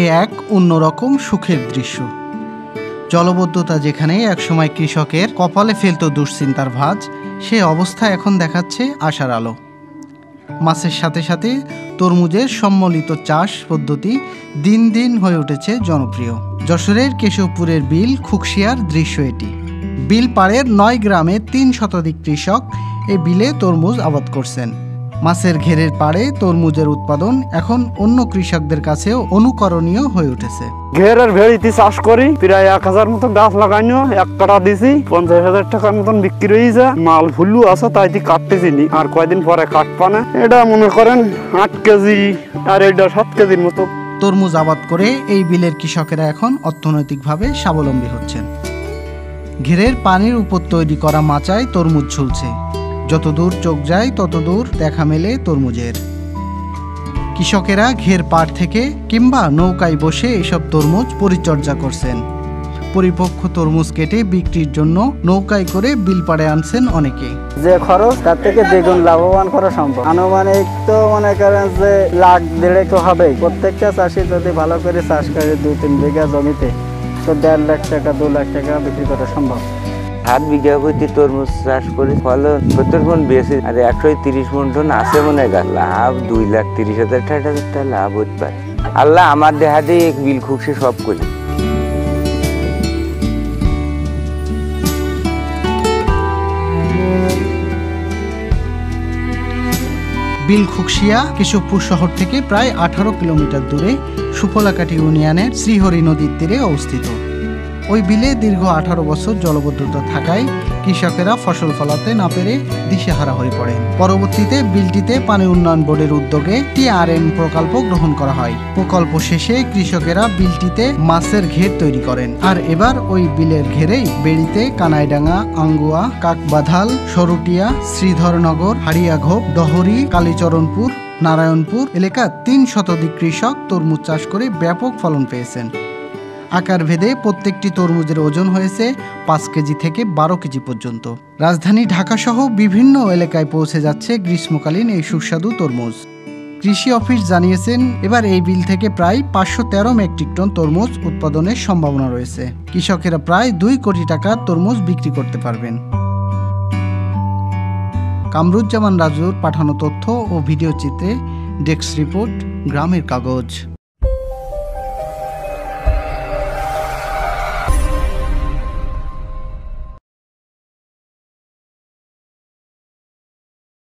এ এক অন্যরকম সুখের দৃশ্য। জলবদ্ধতা যেখানে একসময় কৃষকের কপালে ফেলত দুশ্চিন্তার ভাঁজ, সে অবস্থা এখন দেখাচ্ছে আশার আলো। মাছের সাথে সাথে তরমুজের সম্মিলিত চাষ পদ্ধতি দিন দিন হয়ে উঠেছে জনপ্রিয়। যশোরের কেশবপুরের বিল খুকশিয়ার দৃশ্য এটি। বিল পাড়ের ৯ গ্রামে ৩ শতাধিক কৃষক এ বিলে তরমুজ আবাদ করছেন। মাছের ঘেরের পাড়ে তরমুজের উৎপাদন এখন অন্য কৃষকদের কাছেও অনুকরণীয় হয়ে উঠেছে। ঘেরের ভেড়িতে চাষ করি, প্রায় ১,০০০ মতো গাছ লাগাইনো, ১ কাটা দিছি, ৫০,০০০ টাকার মতন বিক্রি হয়েছে। মাল ফুলু আছে, তাইতে কাটতেছি নি, আর কয়দিন পরে কাটপানে। এটা মনে করেন ৮ কেজি আর এটা ৭ কেজির মতো। তরমুজ আবাদ করে এই বিলের কৃষকেরা এখন অর্থনৈতিকভাবে স্বাবলম্বী হচ্ছেন। ঘেরের পানির উপর তৈরি করা মাচায় তরমুজ ঝুলছে। যতদূর চোখ যায় ততদূর দেখা মেলে তরমুজের। কৃষকেরা ঘের পাড় থেকে কিংবা নৌকায় বসে এসব তরমুজ পরিচর্যা করছেন। পরিপক্ক তরমুজ কেটে বিক্রির জন্য নৌকায় করে বিল পাড়ে আনছেন অনেকে। যে খরচ তার থেকে দ্বিগুণ লাভবান করা সম্ভব। আনুমানিক তো মনে করেন যে ১,৫,০০,০০০ তো হবেই। প্রত্যেকটা চাষি যদি ভালো করে চাষ করে ২-৩ বিঘা জমিতে, তো ১.৫ লাখ টাকা ২ লাখ টাকা বিক্রি করা সম্ভব। ৭ বিঘা প্রতি তরমুজ চাষ করে ফলন ৭০ মণ বেশি, আর ১৩০ মণ আছে মনে হয়। লাভ ২,৩০,০০০ টাকা লাভ হতে পারে। আল্লাহ আমার দেহাতে বিল খুশি সব করি। বিল খুকশিয়া কেশবপুর শহর থেকে প্রায় ১৮ কিলোমিটার দূরে সুফলাকাটি ইউনিয়নের শ্রীহরি নদীর তীরে অবস্থিত। ওই বিলে দীর্ঘ ১৮ বছর জলবদ্ধতা থাকায় কৃষকেরা ফসল ফলাতে না পেরে দিশেহারা হয়ে পড়েন। পরবর্তীতে বিলটিতে পানি উন্নয়ন বোর্ডের উদ্যোগে TRM প্রকল্প গ্রহণ করা হয়। প্রকল্প শেষে কৃষকেরা বিলটিতে মাছের ঘের তৈরি করেন। আর এবার ওই বিলের ঘেরেই বেড়িতে কানাইডাঙ্গা, আঙ্গুয়া, কাকবাধাল, সরুটিয়া, শ্রীধরনগর, হাড়িয়াঘোপ, ডহরি, কালীচরণপুর, নারায়ণপুর এলাকার ৩ শতাধিক কৃষক তরমুজ চাষ করে ব্যাপক ফলন পেয়েছেন। আকার ভেদে প্রত্যেকটি তরমুজের ওজন হয়েছে ৫ কেজি থেকে ১২ কেজি পর্যন্ত। রাজধানী ঢাকাসহ বিভিন্ন এলাকায় পৌঁছে যাচ্ছে গ্রীষ্মকালীন এই সুস্বাদু তরমুজ। কৃষি অফিস জানিয়েছেন, এবার এই বিল থেকে প্রায় ৫১৩ মেট্রিক টন তরমুজ উৎপাদনের সম্ভাবনা রয়েছে। কৃষকেরা প্রায় ২ কোটি টাকার তরমুজ বিক্রি করতে পারবেন। কামরুজ্জামান রাজুর পাঠানো তথ্য ও ভিডিও চিত্রে ডেস্ক রিপোর্ট, গ্রামের কাগজ।